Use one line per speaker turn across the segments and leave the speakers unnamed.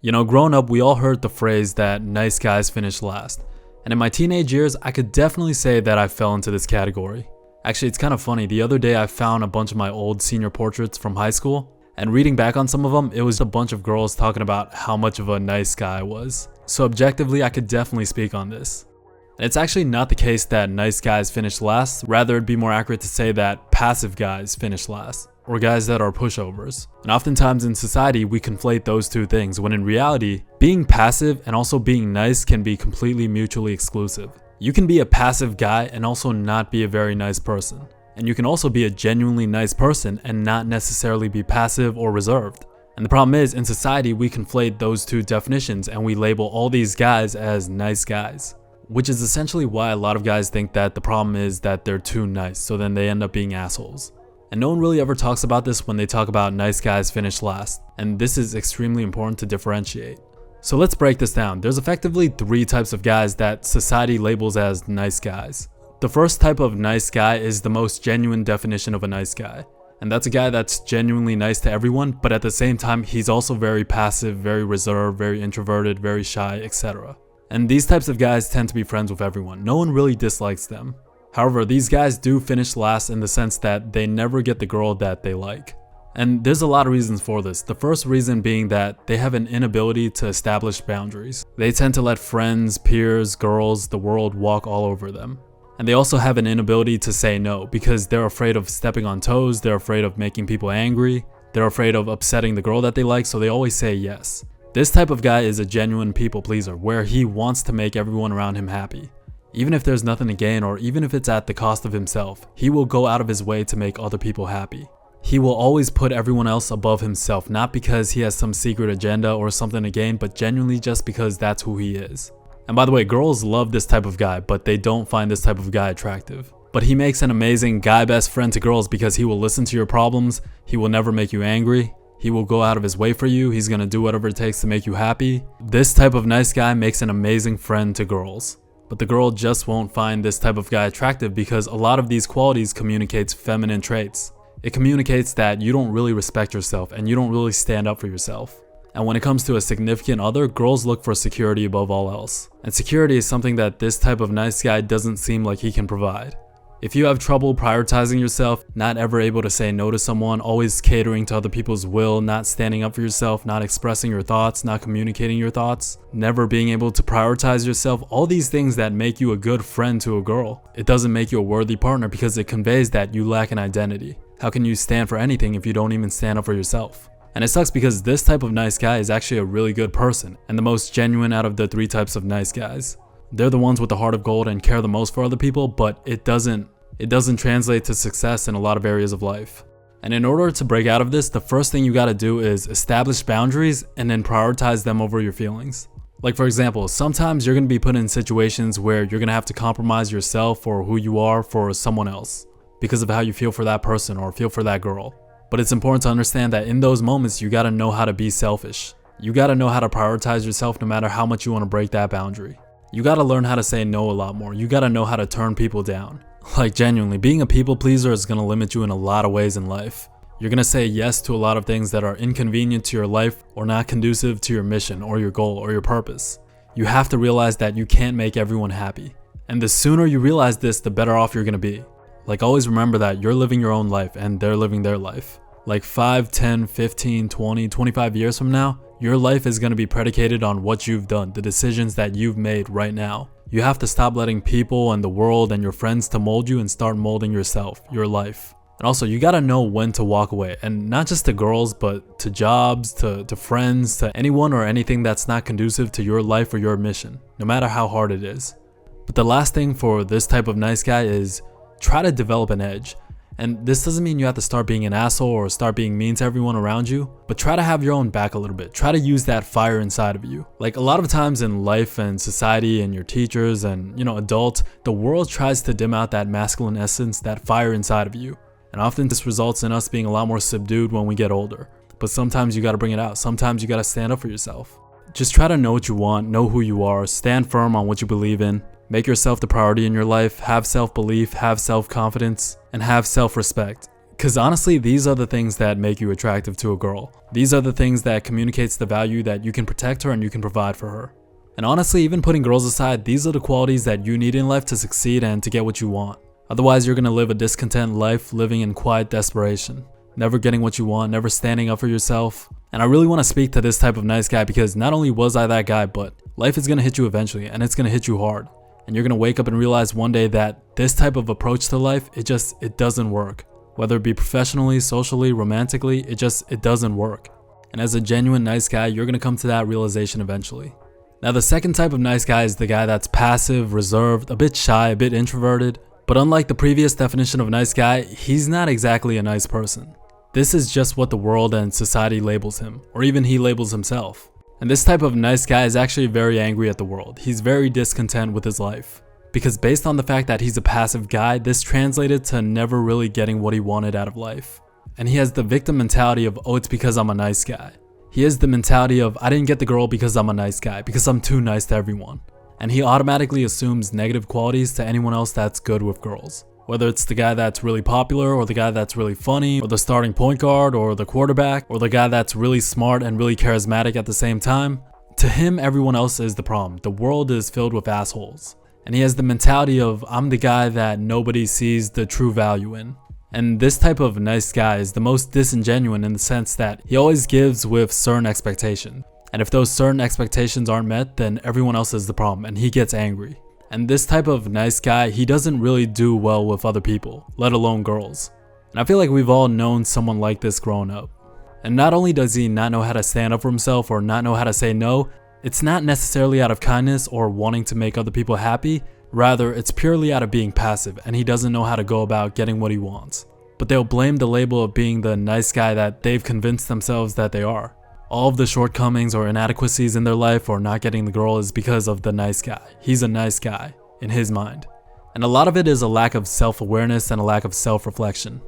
You know, growing up, we all heard the phrase that nice guys finish last. And in my teenage years, I could definitely say that I fell into this category. Actually, it's kind of funny. The other day, I found a bunch of my old senior portraits from high school. And reading back on some of them, it was a bunch of girls talking about how much of a nice guy I was. So objectively, I could definitely speak on this. And it's actually not the case that nice guys finish last. Rather, it'd be more accurate to say that passive guys finish last. Or guys that are pushovers. And oftentimes in society, we conflate those two things, when in reality, being passive and also being nice can be completely mutually exclusive. You can be a passive guy and also not be a very nice person. And you can also be a genuinely nice person and not necessarily be passive or reserved. And the problem is, in society, we conflate those two definitions and we label all these guys as nice guys. Which is essentially why a lot of guys think that the problem is that they're too nice, so then they end up being assholes. And no one really ever talks about this when they talk about nice guys finish last, and this is extremely important to differentiate. So let's break this down. There's effectively three types of guys that society labels as nice guys. The first type of nice guy is the most genuine definition of a nice guy. And that's a guy that's genuinely nice to everyone, but at the same time, he's also very passive, very reserved, very introverted, very shy, etc. And these types of guys tend to be friends with everyone. No one really dislikes them. However, these guys do finish last in the sense that they never get the girl that they like. And there's a lot of reasons for this. The first reason being that they have an inability to establish boundaries. They tend to let friends, peers, girls, the world walk all over them. And they also have an inability to say no because they're afraid of stepping on toes, they're afraid of making people angry, they're afraid of upsetting the girl that they like, so they always say yes. This type of guy is a genuine people pleaser where he wants to make everyone around him happy. Even if there's nothing to gain or even if it's at the cost of himself, he will go out of his way to make other people happy. He will always put everyone else above himself, not because he has some secret agenda or something to gain, but genuinely just because that's who he is. And by the way, girls love this type of guy, but they don't find this type of guy attractive. But he makes an amazing guy best friend to girls because he will listen to your problems, he will never make you angry, he will go out of his way for you, he's gonna do whatever it takes to make you happy. This type of nice guy makes an amazing friend to girls. But the girl just won't find this type of guy attractive because a lot of these qualities communicates feminine traits. It communicates that you don't really respect yourself and you don't really stand up for yourself. And when it comes to a significant other, girls look for security above all else. And security is something that this type of nice guy doesn't seem like he can provide. If you have trouble prioritizing yourself, not ever able to say no to someone, always catering to other people's will, not standing up for yourself, not expressing your thoughts, not communicating your thoughts, never being able to prioritize yourself, all these things that make you a good friend to a girl, it doesn't make you a worthy partner because it conveys that you lack an identity. How can you stand for anything if you don't even stand up for yourself? And it sucks because this type of nice guy is actually a really good person and the most genuine out of the three types of nice guys. They're the ones with the heart of gold and care the most for other people, but it doesn't translate to success in a lot of areas of life. And in order to break out of this, the first thing you gotta do is establish boundaries and then prioritize them over your feelings. Like for example, sometimes you're gonna be put in situations where you're gonna have to compromise yourself or who you are for someone else because of how you feel for that person or feel for that girl. But it's important to understand that in those moments, you gotta know how to be selfish. You gotta know how to prioritize yourself no matter how much you wanna break that boundary. You gotta learn how to say no a lot more. You gotta know how to turn people down. Like genuinely, being a people pleaser is gonna limit you in a lot of ways in life. You're gonna say yes to a lot of things that are inconvenient to your life or not conducive to your mission or your goal or your purpose. You have to realize that you can't make everyone happy. And the sooner you realize this, the better off you're gonna be. Like always remember that you're living your own life and they're living their life. Like 5, 10, 15, 20, 25 years from now, your life is going to be predicated on what you've done, the decisions that you've made right now. You have to stop letting people and the world and your friends to mold you and start molding yourself, your life. And also, you got to know when to walk away, and not just to girls, but to jobs, to friends, to anyone or anything that's not conducive to your life or your mission, no matter how hard it is. But the last thing for this type of nice guy is try to develop an edge. And this doesn't mean you have to start being an asshole or start being mean to everyone around you, but try to have your own back a little bit. Try to use that fire inside of you. Like a lot of times in life and society and your teachers and, adults, the world tries to dim out that masculine essence, that fire inside of you. And often this results in us being a lot more subdued when we get older. But sometimes you gotta bring it out. Sometimes you gotta stand up for yourself. Just try to know what you want, know who you are, stand firm on what you believe in, make yourself the priority in your life, have self-belief, have self-confidence, and have self-respect. Cause honestly, these are the things that make you attractive to a girl. These are the things that communicates the value that you can protect her and you can provide for her. And honestly, even putting girls aside, these are the qualities that you need in life to succeed and to get what you want. Otherwise, you're gonna live a discontent life, living in quiet desperation, never getting what you want, never standing up for yourself. And I really wanna speak to this type of nice guy because not only was I that guy, but life is gonna hit you eventually and it's gonna hit you hard. And you're gonna wake up and realize one day that this type of approach to life, it doesn't work. Whether it be professionally, socially, romantically, it doesn't work. And as a genuine nice guy, you're gonna come to that realization eventually. Now the second type of nice guy is the guy that's passive, reserved, a bit shy, a bit introverted. But unlike the previous definition of nice guy, he's not exactly a nice person. This is just what the world and society labels him, or even he labels himself. And this type of nice guy is actually very angry at the world. He's very discontent with his life. Because based on the fact that he's a passive guy, this translated to never really getting what he wanted out of life. And he has the victim mentality of, oh, it's because I'm a nice guy. He has the mentality of, I didn't get the girl because I'm a nice guy, because I'm too nice to everyone. And he automatically assumes negative qualities to anyone else that's good with girls. Whether it's the guy that's really popular, or the guy that's really funny, or the starting point guard, or the quarterback, or the guy that's really smart and really charismatic at the same time. To him, everyone else is the problem. The world is filled with assholes. And he has the mentality of, I'm the guy that nobody sees the true value in. And this type of nice guy is the most disingenuous in the sense that he always gives with certain expectations. And if those certain expectations aren't met, then everyone else is the problem and he gets angry. And this type of nice guy, he doesn't really do well with other people, let alone girls. And I feel like we've all known someone like this growing up. And not only does he not know how to stand up for himself or not know how to say no, it's not necessarily out of kindness or wanting to make other people happy. Rather, it's purely out of being passive and he doesn't know how to go about getting what he wants. But they'll blame the label of being the nice guy that they've convinced themselves that they are. All of the shortcomings or inadequacies in their life or not getting the girl is because of the nice guy. He's a nice guy in his mind. And a lot of it is a lack of self-awareness and a lack of self-reflection.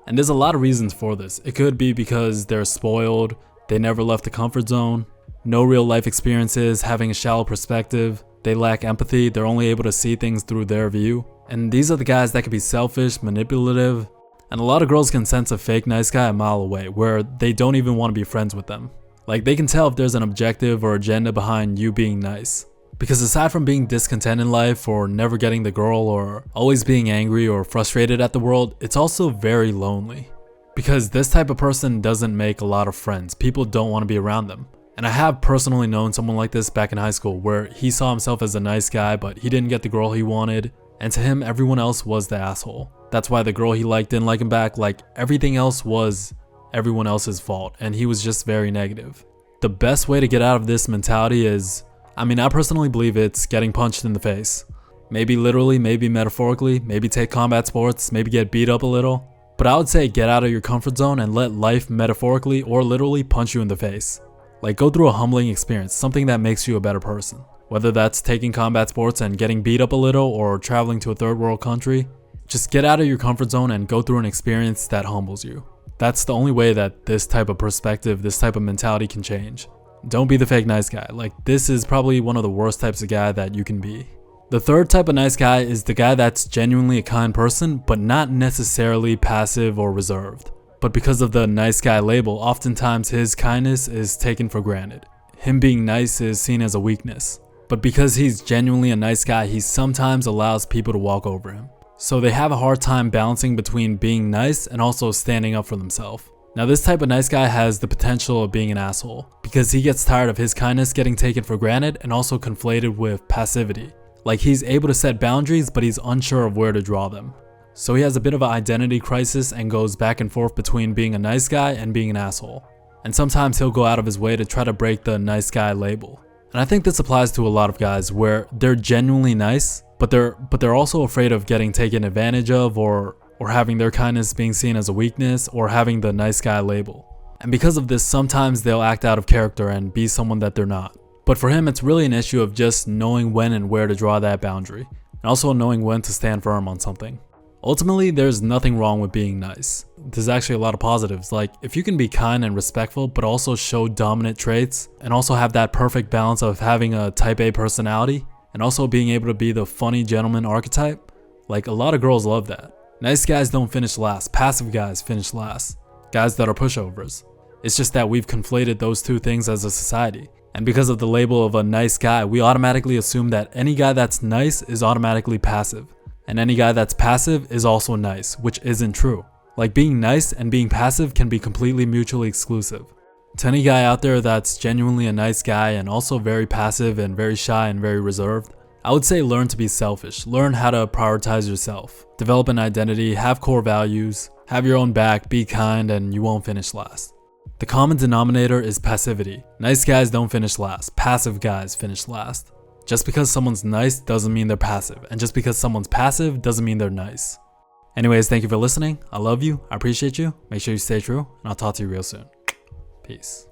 And there's a lot of reasons for this. It could be because they're spoiled, they never left the comfort zone, no real life experiences, having a shallow perspective, they lack empathy, they're only able to see things through their view. And these are the guys that can be selfish, manipulative, and a lot of girls can sense a fake nice guy a mile away where they don't even want to be friends with them. Like they can tell if there's an objective or agenda behind you being nice. Because aside from being discontent in life or never getting the girl or always being angry or frustrated at the world, it's also very lonely. Because this type of person doesn't make a lot of friends. People don't want to be around them. And I have personally known someone like this back in high school where he saw himself as a nice guy but he didn't get the girl he wanted. And to him, everyone else was the asshole. That's why the girl he liked didn't like him back. Like everything else was everyone else's fault and he was just very negative. The best way to get out of this mentality is, I personally believe it's getting punched in the face. Maybe literally, maybe metaphorically, maybe take combat sports, maybe get beat up a little. But I would say get out of your comfort zone and let life metaphorically or literally punch you in the face. Like go through a humbling experience, something that makes you a better person. Whether that's taking combat sports and getting beat up a little or traveling to a third world country, just get out of your comfort zone and go through an experience that humbles you. That's the only way that this type of perspective, this type of mentality can change. Don't be the fake nice guy. Like this is probably one of the worst types of guy that you can be. The third type of nice guy is the guy that's genuinely a kind person, but not necessarily passive or reserved. But because of the nice guy label, oftentimes his kindness is taken for granted. Him being nice is seen as a weakness. But because he's genuinely a nice guy, he sometimes allows people to walk over him. So they have a hard time balancing between being nice and also standing up for themselves. Now this type of nice guy has the potential of being an asshole because he gets tired of his kindness getting taken for granted and also conflated with passivity. Like he's able to set boundaries but he's unsure of where to draw them. So he has a bit of an identity crisis and goes back and forth between being a nice guy and being an asshole. And sometimes he'll go out of his way to try to break the nice guy label. And I think this applies to a lot of guys where they're genuinely nice, but they're also afraid of getting taken advantage of or having their kindness being seen as a weakness or having the nice guy label. And because of this, sometimes they'll act out of character and be someone that they're not. But for him, it's really an issue of just knowing when and where to draw that boundary, and also knowing when to stand firm on something. Ultimately, there's nothing wrong with being nice. There's actually a lot of positives, like if you can be kind and respectful but also show dominant traits and also have that perfect balance of having a type A personality and also being able to be the funny gentleman archetype, like a lot of girls love that. Nice guys don't finish last, passive guys finish last. Guys that are pushovers. It's just that we've conflated those two things as a society. And because of the label of a nice guy, we automatically assume that any guy that's nice is automatically passive. And any guy that's passive is also nice, which isn't true. Like, being nice and being passive can be completely mutually exclusive. To any guy out there that's genuinely a nice guy and also very passive and very shy and very reserved, I would say learn to be selfish. Learn how to prioritize yourself. Develop an identity, have core values, have your own back, be kind, and you won't finish last. The common denominator is passivity. Nice guys don't finish last, passive guys finish last. Just because someone's nice doesn't mean they're passive, and just because someone's passive doesn't mean they're nice. Anyways, thank you for listening. I love you, I appreciate you, make sure you stay true, and I'll talk to you real soon. Peace.